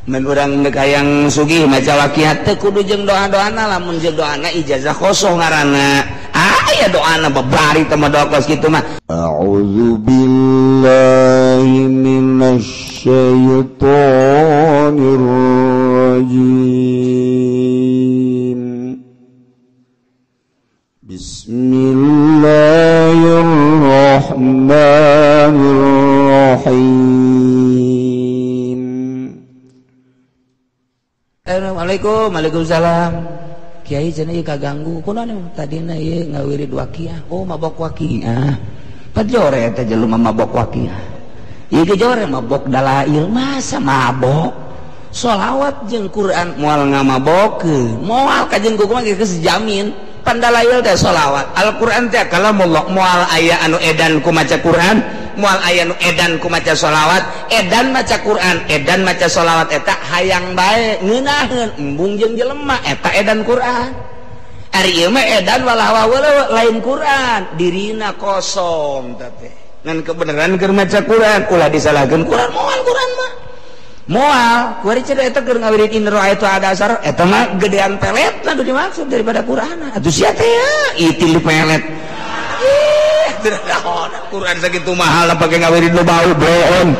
mun urang dek hayang sugih maca waqiah teh kudu jeung doa-doana, lamun jeung doana ijazah kosong ngaranna. Aya doana babari teh mah doa kos kitu mah. A'udzu billahi minasy syaithanir rajim. Bismillahirrahmanirrahim. Assalamualaikum. Waalaikumsalam. Kiai cenah ieu kaganggu. Kunaon tadina ieu ngawirid waqiah? Oh, mabok waqiah. Pajore eta jelema mabok waqiah. Ieu ge jore mabok dalail, masa mabok? Sholawat jeung Quran moal ngamabokeun. Moal ka jeung kumaha ge sejamin. Pandalail teh sholawat. Al-Quran teh kalamullah, moal aya anu edan ku maca Quran, moal aya anu edan ku maca sholawat. Edan maca Quran, edan maca sholawat eta hayang bae ngeunaheun embung jeung jelema eta edan Quran. Ari ieu mah edan walah waweuleuh lain Quran, dirina kosong teh. Ngan kebenaran keur maca Quran ulah disalahkeun Quran, moal Quran mah. Moal, kuari cenah eta keur ngawirid in ra'aitu adasar, eta mah gedean pelet anu dimaksud daripada Quran. Atuh sia teh itil di pelet. Ih, naon Quran sakitu mahal pake ngawirid nu bau boon.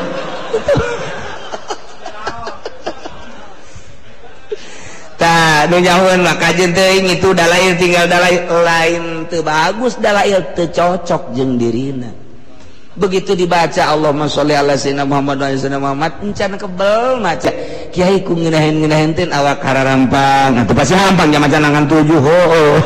Tah, nu nyahoeun mah kajeun teuing itu dalail tinggal dalail lain teu bagus, dalail teu cocok jeung dirina. Begitu dibaca Allahumma sholli ala sayyidina Muhammad wa ala sayyidina Muhammad encan kebel maca kiai ku ngeunaheun teh awak hararampang atuh pasti hampang nya maca nangan 7 heuh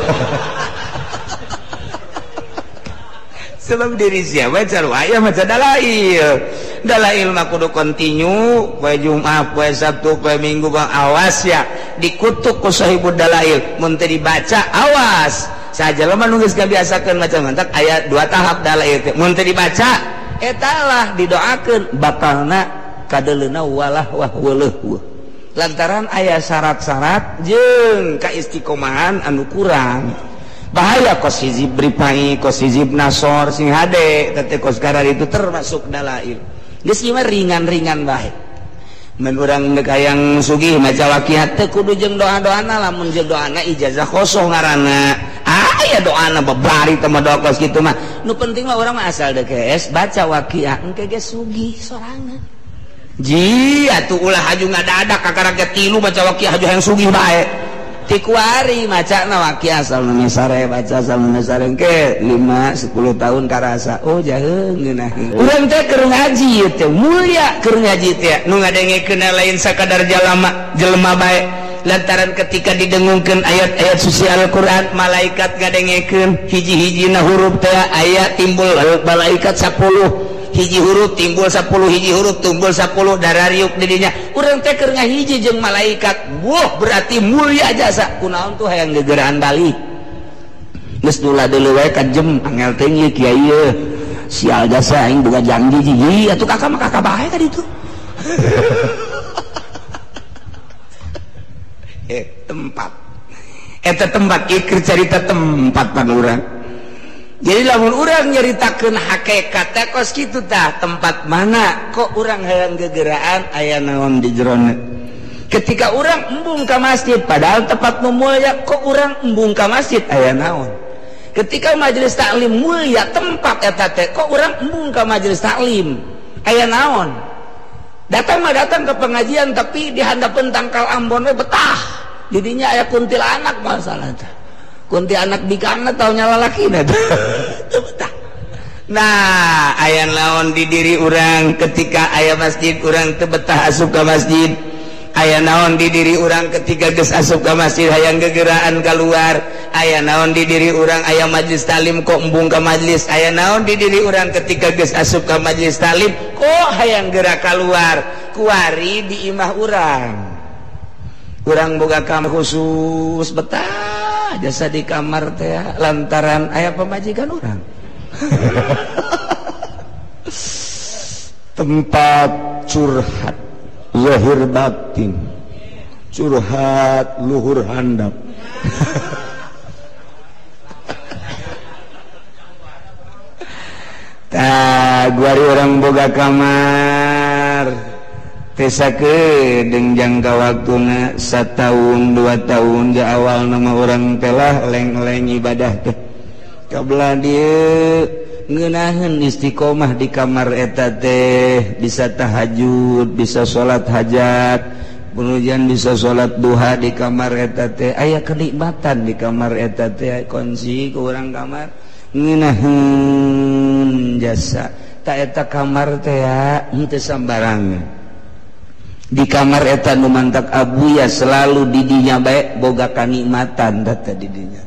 sebab diri sia baca aya maca dalail mah kudu kontinu poe Jumat poe Sabtu poe Minggu bang awas ya dikutuk ku sahibud dalail mun teu dibaca awas saja lo manungis kebiasakan macam mantak ayat 2 tahap dalail teh mun teu dibaca eta lah didoakeun bakalna kadeleuna walah wahweuleuh lantaran aya syarat-syarat jeung kaistiqomahan anu kurang bahaya kos hizib ripai kos hizib nasor sing hade teh kos karar itu termasuk dalail geus ieu mah ringan-ringan bae. Mun urang dek hayang sugih maca waqiah teh kudu jeung doa-doana, lamun jeung doana ijazah kosong ngaranna. Aya doana babari teh mah doa kos kitu mah. Nu penting mah urang mah asal deukes baca waqiah engke ge sugih sorangan. Ji atuh ulah haju ngadadak kakaraget 3 baca waqiah haju hayang sugih bae. Ti kuari macana waqiah asal nu sare baca asal nu sare engke 5 10 tahun karasa. Oh jaheung ngeunaheun. Urang teh keur ngaji teh mulia keur ngaji teh nu ngadengekeun lain sakadar jelema bae. Lantaran ketika didengungkeun ayat-ayat suci Al-Quran malaikat ngadengekeun hiji-hijina huruf teh aya timbul malaikat 10 hiji huruf timbul 10 hiji huruf timbul 10 darariuk di dinya urang teh keur ngahiji jeung malaikat wah berarti mulia jasa kunaon tuh hayang gegeraan balik geus dula deuleu wae kajem angel teh ieu kiai ieu sial jasa aing boga janji ji atuh kakak mah kakak bae ka ditu tempat eta tempat ieu carita tempat pan urang. Jadi lamun urang nyaritakeun hakikat teh kos kitu tah tempat mana kok urang hayang gegeraan aya naon di jerona. Ketika urang embung ka masjid padahal tempat nu mulia kok urang embung ka masjid aya naon. Ketika majelis taklim mulia tempat eta teh kok urang embung ka majelis taklim aya naon. Datang mah datang ke pengajian tapi di handapeun tangkal Ambon we betah. Didinya aya kuntilanak masalah teh. Kunti anak bikana tau nyala laki nah aya naon di diri urang ketika aya masjid urang teu betah asup ka masjid aya naon di diri urang ketika geus asup ka masjid hayang gegeraan keluar aya naon di diri urang aya majelis talim kok embung ka majelis aya naon di diri urang ketika geus asup ka majelis talim kok hayang gerak keluar kuari di imah urang boga kamar khusus betah jasa di kamar teh lantaran aya pemajikan orang tempat curhat zahir batin curhat luhur handap guari orang boga kamar tesake jeung jangka waktuna 1 tahun 2 tahun di awal nama orang telah leng-leng ibadah teh kabelah dieu ngeunaheun istiqomah di kamar eta teh bisa tahajud bisa salat hajat kemudian bisa salat duha di kamar eta teh aya kenikmatan di kamar eta teh kunci ke urang kamar ngeunaheun jasa ta eta kamar teh henteu sambarangan di kamar eta nu mantak abuya selalu didinya baik boga kanikmatan data didinya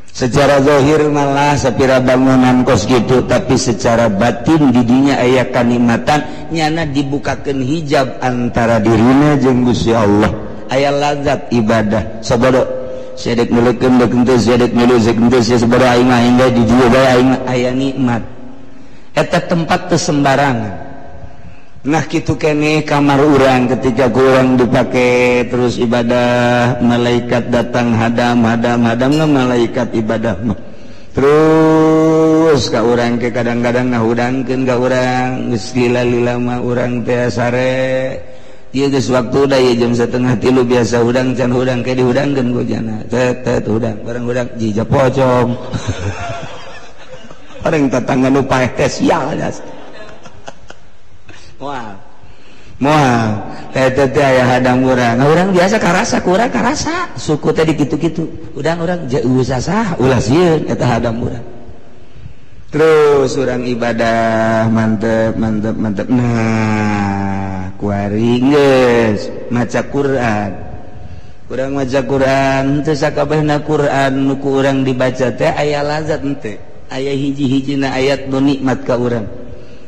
secara zahir malah sapira bangunan kos gitu tapi secara batin didinya aya kanikmatan nyana dibukakeun hijab antara dirina jeung Gusti Allah aya lazat ibadah sabodo sedek muleukeun deuk teu sedek milu sedek teu sabada aing mah aing di dieu bae aing aya nikmat eta tempat teu sembarangan. Nah gitu kene kamar urang ketika kurang dipakai terus ibadah malaikat datang hadam malaikat ibadah mah terus ka urang ke kadang-kadang ngahudangkeun ka urang geus lila mah urang teh sare ieu geus waktu da ieu jam 2:30 biasa hudang can hudang ke dihudangkeun ku jana tet hudang bareng hudang jija pocong orang tetangga nu paeh teh sial jas moal eta teh aya hadang urang urang biasa karasa kurang karasa suku teh dikitu-kitu urang jeuh sasah ulah sieun eta hadang urang terus urang ibadah mantep nah kuari geus maca Quran urang maca Quran teu sakabehna Quran nu ku urang dibaca teh aya lazat henteu aya hiji-hijina ayat nu nikmat ka urang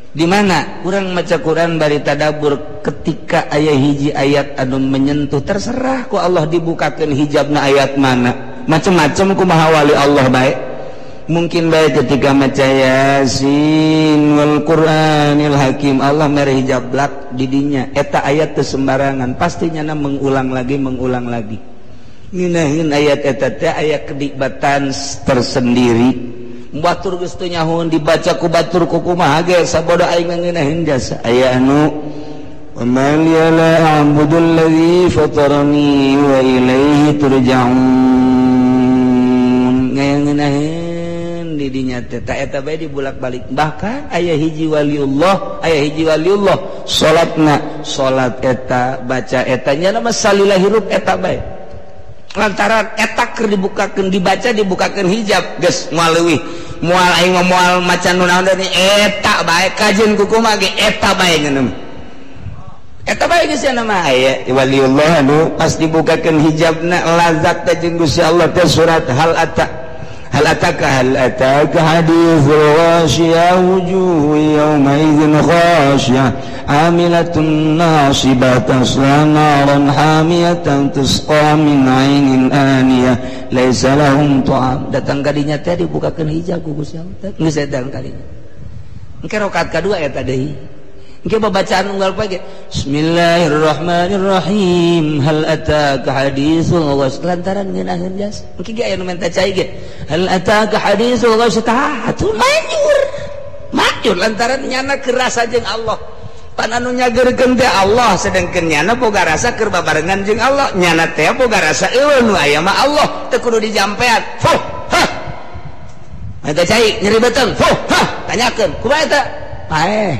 di mana kurang maca Quran bari tadabur ketika ayat hiji ayat anu menyentuh terserah ku Allah dibukakeun hijabna ayat mana macam-macam kumaha wali Allah bae mungkin bae ketika maca Yasin wal Qur'anil Hakim Allah mere hijab blak didinya eta ayat teu sembarangan pastinya mengulang lagi ngeunaheun ayat eta teh aya kenikmatan tersendiri batur geus teu nyahoon dibaca ku batur ku kumaha ge sabodo aing ngeunaheun jasa aya anu wa man la a'budul ladzi fatarani wa ilaihi turja'un ngeunaheun di dinya teh ta eta bae dibulak-balik bahkan aya hiji waliullah salat eta baca eta nya nama salilah hirup eta bae lantaran eta keur dibukakeun hijab geus moal leuwih moal aing moal macan nu naon deui eta bae kajeun ku kumaha ge eta bae ngeuneum eta bae geus nama aya waliullah anu pas dibukakeun hijabna lazat teh jeung Gusti Allah teh surat hal ataka hadithul ghasyiyah wujuh yawma idzin khasyiyah amilatun nasibah tasla naran hamiyatan tusqa min 'ainin aniyah laisa lahum ta'am datang kadinya teh dibukakeun hijab ku Gusti Allah geus datang kadinya engke rakaat kadua eta deui engke babacaan unggal poe ge bismillahirrahmanirrahim hal ataka hadithul ghasyiyah lantaran ngeunaheun jas engke ge aya nu menta cai ge hal ataka hadithul ghasyiyah majur lantaran nyana kerasa jeung Allah pan anu nyageurkeun teh Allah sedengkeun nyana boga rasa keur babarengan jeung Allah nyana teh boga rasa eueuh nu aya mah Allah teu kudu dijampean eta cai nyeri beuteung tanyakeun kumaha eta paeh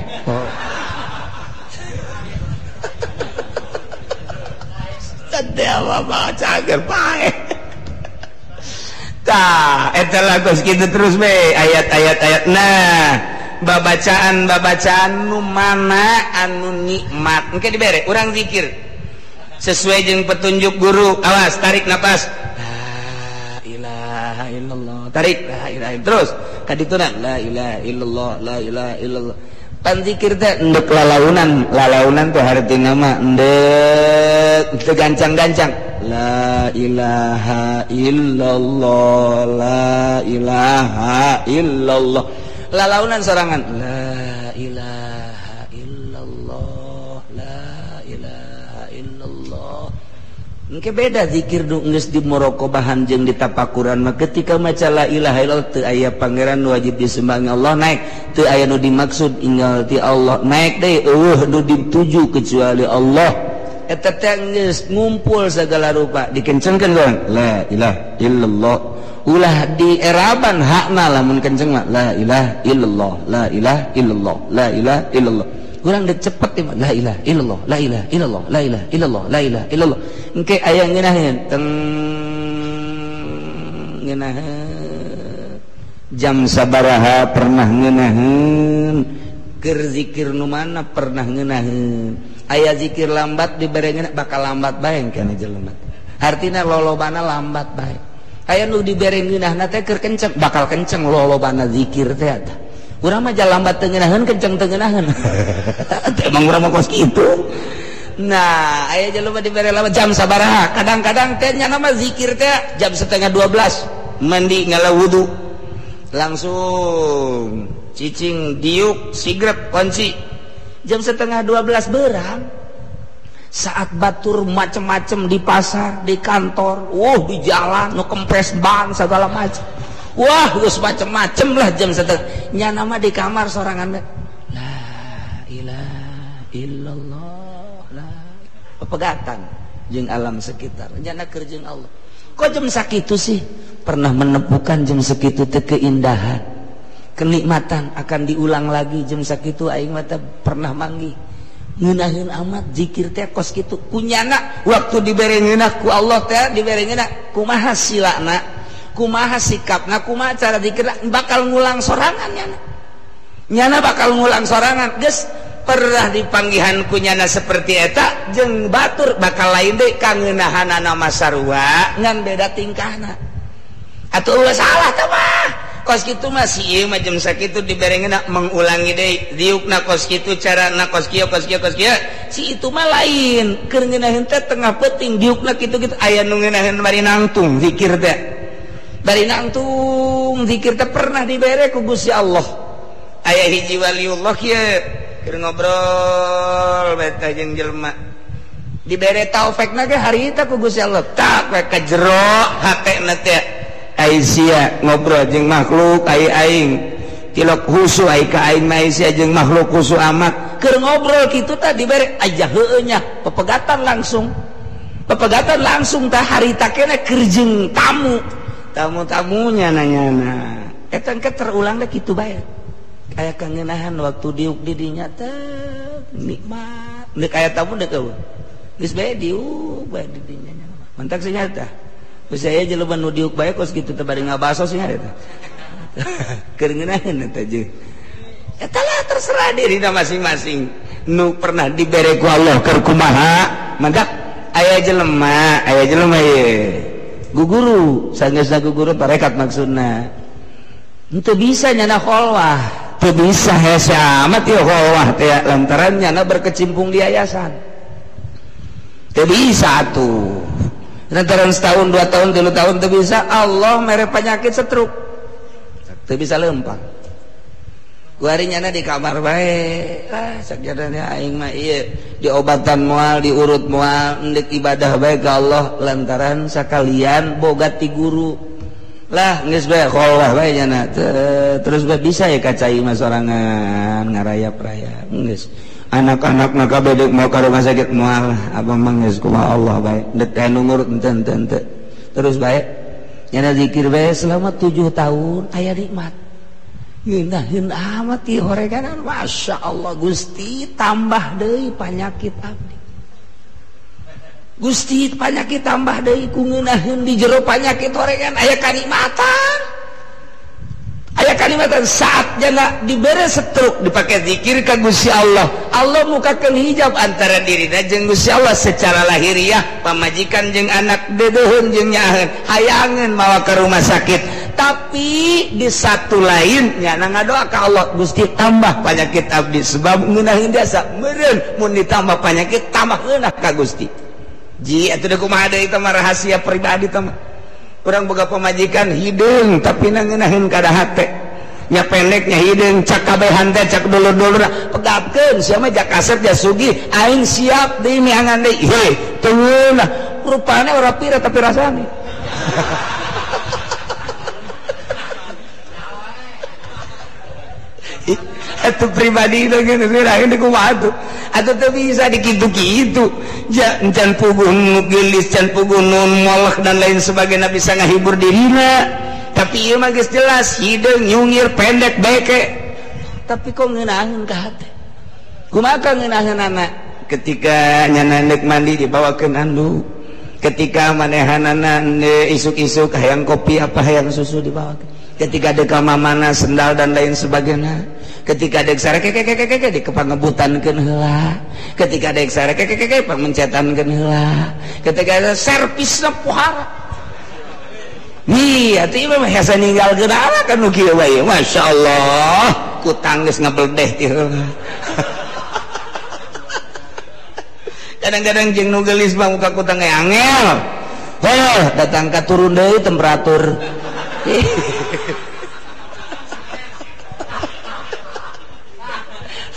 teh apa baca keur paeh tah eta lagos kitu terus we ayat-ayat nah babacaan nu mana anu nikmat engke dibere urang zikir sesuai jeung petunjuk guru awas tarik napas la ilaha illallah tarik la ilaha terus kadituna la ilaha illallah pan zikir teh endek lalaunan teh hartina mah endek teu gancang-gancang la ilaha illallah lalaunan sorangan la ilaha illallah engke beda zikir nu geus dimuraqabahan jeung ditapakuran mah ketika maca la ilaha illallah teu aya pangeran wajib disembah Allah naik teu aya nu dimaksud inggal ti Allah naik deui nu dituju kecuali Allah eta teh geus ngumpul sagala rupa dikencengkeun kan la ilaha illallah ulah di eraban hakna lamun kenceng mah la ilaha illallah la ilaha illallah la ilaha illallah urang dek cepet ya la ilaha illallah la ilaha illallah la ilaha illallah la ilaha illallah engke aya ngeunaheun teng ngeunaheun jam sabaraha pernah ngeunaheun keur zikir nu mana pernah ngeunaheun aya zikir lambat diberengeun bakal lambat bae kana jelema artina lolobana lambat bae aya nu dibere ngeunahna teh keur kenceng bakal kenceng lolobana zikir teh eta urang mah lambat teu ngeunaheun kenceng teu ngeunaheun emang urang mah kos kitu nah aya jelema dibere lambat jam sabaraha kadang-kadang teh nya nama zikir teh jam 11:30 mandi ngala wudu langsung cicing diuk sigrep kunci jam 11:30 berang saat batur macem-macem di pasar di kantor di jalan nu kempes ban segala macam geus macem-macem lah jam 1 nya nama di kamar sorangan la ilaha illallah la pepegatan jeung alam sekitar nyana keur jeung Allah kok jam sakitu sih pernah menepukan jam sakitu teh keindahan kenikmatan akan diulang lagi jam sakitu aing mah teh pernah manggih ngeunaheun amat zikir teh kos kitu kunyana waktu dibere ngeunah ku Allah teh dibere ngeunah kumaha silana kumaha sikapna kumaha cara zikirna bakal ngulang sorangan nyana bakal ngulang sorangan geus pernah dipanggihan kunyana seperti eta jeung batur bakal lain deui ka ngeunahanana masarua ngan beda tingkahna atuh ulah salah tah mah kos kitu mah si ieu mah jam sakitu diberengeuna mengulangi deui diukna kos kitu carana kos kieu si itu mah lain keur ngeunaheun teh tengah peuting diukna kitu-kitu aya nu ngeunaheun bari nangtung zikir teh bari nangtung zikir teh pernah dibere ku Gusti Allah aya hiji waliullah kieu keur ngobrol beta jeung jelema dibere taufekna ge harita ku Gusti Allah tak we ka jero hatena teh Aisyah ngobrol jeung makhluk aing tilok husu ai ka aing mah Aisyah jeung makhluk husu amat keur ngobrol kitu tah dibere aja heueuh nya pepegatan langsung tah harita keneh keur jeung tamu-tamunya nanyana eta engke terulang teh kitu bae aya kangeunahan waktu diuk di dinya teh nikmat deuk aya tamu deuk eueuh geus bae diuk bae di dinya mantak senyata saya jelema nu diuk bae kos kitu teh bari ngabaso sia eta. Keur ngeunaheun eta jeung. Eta lah terserah dirina masing-masing. Nu pernah dibere ku Allah keur kumaha? Mangga aya jelema ieu. Guguru, sageusna guguru tarekat maksudna. Henteu bisa nyana kholwah, teu bisa hese amat ieu kholwah teh lantaran nyana berkecimpung di yayasan. Teu bisa atuh. Lantaran setahun, 2 tahun, 3 tahun teu bisa Allah mere penyakit stroke teu bisa lempang ku ari nyana di kamar bae sakjadana aing mah ieu diobatan moal diurut moal endek ibadah bae ka Allah lantaran sakalian boga ti guru lah geus bae kholwah bae nyana terus bae bisa ya kacai mah sorangan ngarayap-rayap geus anak-anak kabeh deuk mau ka rumah sakit moal abang mah geus kumaha Allah bae deuk aya nu ngurut enten terus bae nyana zikir bae selama 7 tahun aya nikmat ngeunaheun amat ieu horeganan masyaallah Gusti tambah deui panyakit abdi Gusti panyakit tambah deui ku ngeunaheun di jero panyakit horegan aya kanikmatan saat jana dibere stroke dipake zikir ka Gusti Allah Allah mukakeun hijab antara dirina jeung Gusti Allah secara lahiriah pamajikan jeung anak dedeuheun jeung nyaheun hayangeun mawa ke rumah sakit tapi di satu lain nyana ngadoa ka Allah Gusti tambah penyakit abdi sebab ngeunaheun biasa meureun mun ditambah penyakit tambah heunah ka Gusti ji atuh deuk kumaha deui teh rahasia pribadi teh urang boga pamajikan hideung tapi ngeunaheun kada hate nya pendeknya hideung cak kabehan teh cak dulur-dulur pegapkeun sia mah jak kasep jak sugih aing siap deui miangan deui he teu rupanya orang pira tapi rasanya itu pribadi itu gitu ini kumaha tuh atau tuh bisa dikitu-kitu can puguh gelis can puguh nun moleh dan lain sebagainya bisa ngahibur dirina tapi ieu mah geus jelas hideung nyungir pendek beke tapi kok ngeunaheun ka hate kumaha ngeunaheun anak ketika nyana neuk mandi dibawakeun anduk ketika manehanana isuk-isuk hayang kopi apa hayang susu dibawakeun ketika dek mamana sendal dan lain sebagainya ketika dek sare keke di kepangebutankeun heula ketika dek sare keke pamencetankeun heula ketika servisna pohara nih atuh mah hese ninggalkeun ala kan nu kieu bae masyaallah kutang geus ngabledeh ti heula kadang-kadang jeung nu geulis mah muka kutang angel datang ka turun deui temperatur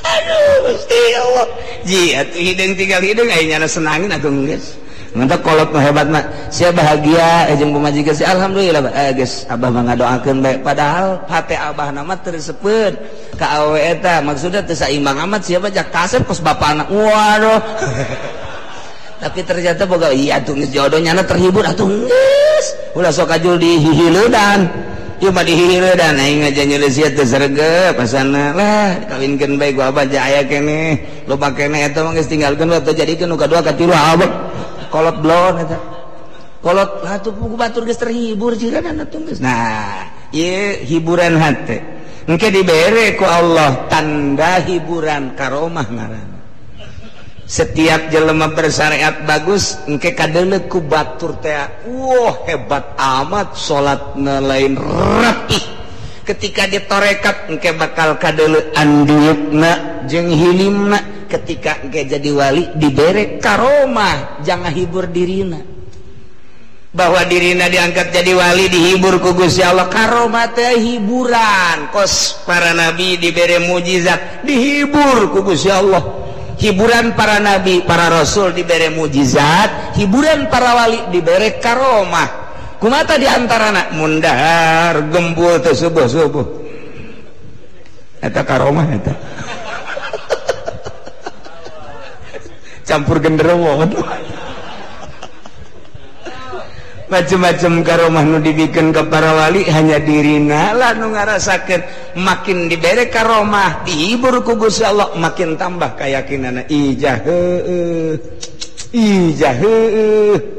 aduh Gusti Allah ji atuh hideung tinggal hideung aya nyana senangin atuh geus mantap kolot mah hebat mah sia bahagia jeung pamajikan si alhamdulillah geus abah mah ngadoakeun bae padahal hate abah nama teu reseupeun ka awewe eta maksudna teu saimbang amat sia jak kasep kos bapana waduh tapi ternyata boga iya atuh geus jodohnya terhibur atuh geus ulah sok ajul dihihileudan ieu mah dihihileudan aing aja nyeuleus sia teu sregep pasana lah dikawinkeun bae ku abah ja aya keneh loba keneh eta mah geus tinggalkeun we teu jadikeun nu kadua katilu abah kolot blon eta kolot atuh pugu batur geus terhibur jiranana atuh geus nah ieu hiburan hate engke dibere ku Allah tanda hiburan karomah ngaranna setiap jelema bersyariat bagus engke kadeuleuh ku batur teh hebat amat salatna lain rapih ketika ditorekat engke bakal kadeuleuh andiutna jeung hilimna ketika engke jadi wali dibere karomah jangan hibur dirina bahwa dirina diangkat jadi wali dihibur ku Gusti Allah karomah teh hiburan kos para nabi dibere mujizat dihibur ku Gusti Allah hiburan para nabi, para rasul diberi mujizat, hiburan para wali diberi karomah. Kumata diantarana mundar gembul teh subuh-subuh. Eta karomah eta. Campur genderuwo. Macam-macam karomah nu dibikeun ka para wali hanya dirina lah nu ngarasakeun makin dibere karomah dihibur ku Gusti Allah makin tambah keyakinanna ijah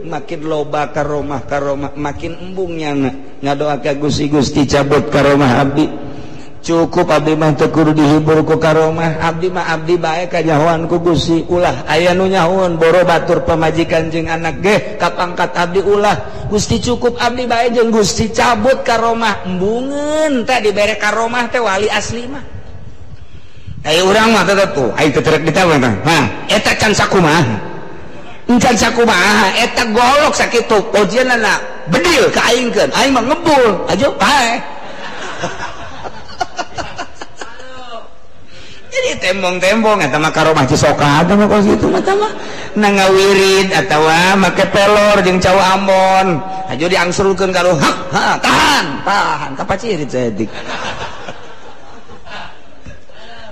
makin loba karomah makin embungnya ngadoa ka Gusti cabut karomah abdi cukup abdi mah teu kudu dihibur ku karomah abdi mah abdi bae kanyahoan ku Gusti ulah aya nu nyahoan boro batur pamajikan jeung anak ge kapangkat abdi ulah Gusti cukup abdi bae jeung Gusti cabut karomah embungeun teh dibere karomah teh wali asli mah aya urang mah teh tuh ai teu terek ditawar tah ha eta can sakumaha encan sakumaha eta golok sakitu ujianna bedil ka aingkeun aing mah ngebul ajo bae jadi tembong-tembong eta mah karomah cisoka eta mah kos kitu eta mah nangawirid atawa make pelor jeung caw Ambon ajo diangsurkeun ka ruhak tahan kapacirit saeutik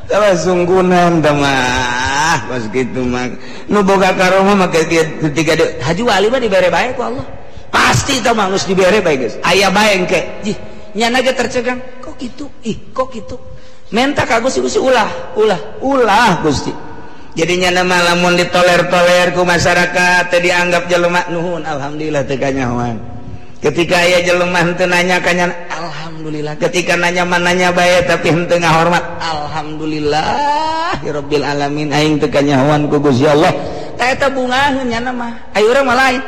tawa sunggunan tah mah kos kitu mah nu boga karomah mah ketika haji wali mah dibere bae ku Allah pasti tah mah geus dibere bae geus aya bae engke nyana ge tercegang kok kitu kok kitu menta ka Gusti ulah Gusti jadinya nama lamun ditoler-toler ku masyarakat teu dianggap jelema nuhun alhamdulillah teu kanyahoan ketika aya jelema henteu nanya kanya alhamdulillah ketika nanya mananya bae tapi henteu ngahormat alhamdulillah rabbil alamin aing teu kanyahoan ku Gusti Allah tah eta bungaheun nya mah aya urang mah lain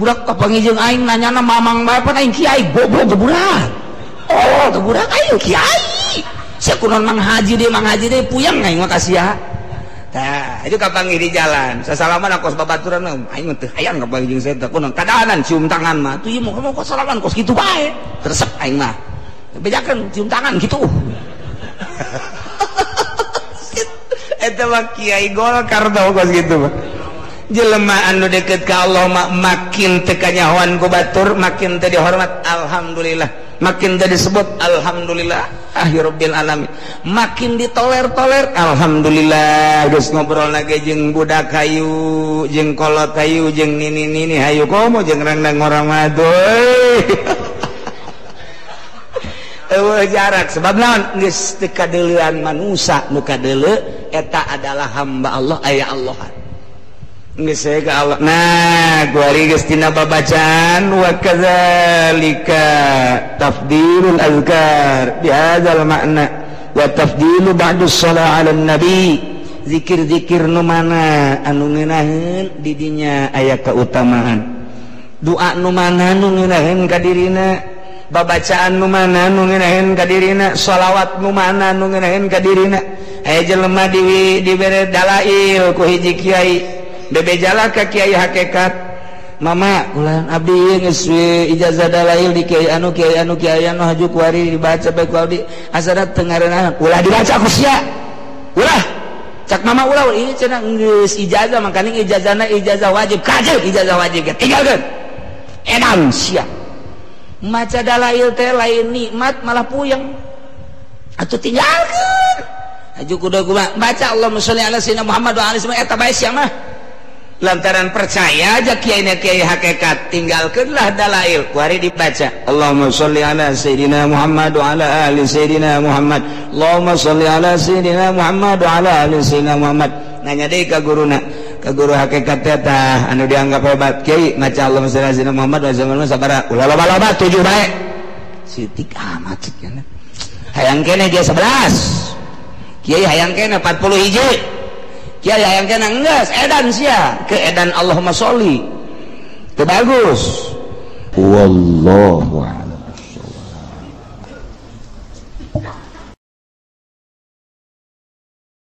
budak kapangijeng aing nanyana mamang bae pan aing kiai goblok teu budak teu budak ayo kiai sia kunon mang haji deh puyang aing makasih ya tah itu kapanggih di jalan sasalaman kos babaturan aing teh hayang kapanggih jeung saya teh kunon kadaanan cium tangan mah tuh ieu mau kos salaman kos kitu bae resep aing mah bejakeun cium tangan kitu eta mah kiai Golkar tau kos kitu mah jelema anu deket ka Allah makin teu kanyahoan ku batur, makin teu dihormat alhamdulillah, makin teu disebut alhamdulillah rabbil alamin, makin ditoler-toler alhamdulillah. Geus ngobrolna ge jeung budak hayu, jeung kolot hayu, jeung nini hayu komo, jeung rangdang orang madoy. Jarak sebab naon geus teu kadeulean manusia, nu kadeuleu eta adalah hamba Allah, aya Allahan geus ka Allah. Nah kuari geus tina babacaan wa kadzalika tafdilul azkar bihadzal makna wa tafdilu ba'du shalah 'alan nabi, zikir-zikir nu mana anu ngeunaheun di dinya aya kautamaan, doa nu mana nu ngeunaheun ka dirina, babacaan nu mana nu ngeunaheun ka dirina, shalawat nu mana nu ngeunaheun ka dirina. Aya jelema dibere dalail ku hiji kiai, bebejala ka kiai hakikat, mama ulah abdi geus ijazah dalail di kiai anu haju kuari dibaca bae ku abdi asana teu ngareunana, ulah dibaca ku sia, ulah cak mama ulah ieu cenah geus ijazah, makana ijazahna ijazah wajib, kajeu ijazah wajib ge tinggalkeun edan sia. Maca dalail teh lain nikmat malah puyeng, atuh tinggalkeun aju kudu baca Allahumma sholli ala sayyidina Muhammad wa ala alihi eta bae sia mah. Lantaran percaya aja kiai hakikat, tinggalkanlah dalail kuari dibaca Allahumma sholli ala sayyidina Muhammad wa ala ali sayyidina Muhammad, Allahumma sholli ala sayyidina Muhammad wa ala ali sayyidina Muhammad. Nanya deui ka guruna, ka guru hakikat teh anu dianggap hebat, kiai maca Allahumma sholli ala sayyidina Muhammad wa ala sabara ulah loba-loba 7 bae sitik amat cenah. Hayang kene dia 11 kiai, hayang kene 40 hiji kiai, hayang kene enggeus edan sia ke edan Allahumma sholli teu bagus. Wallahu a'lam.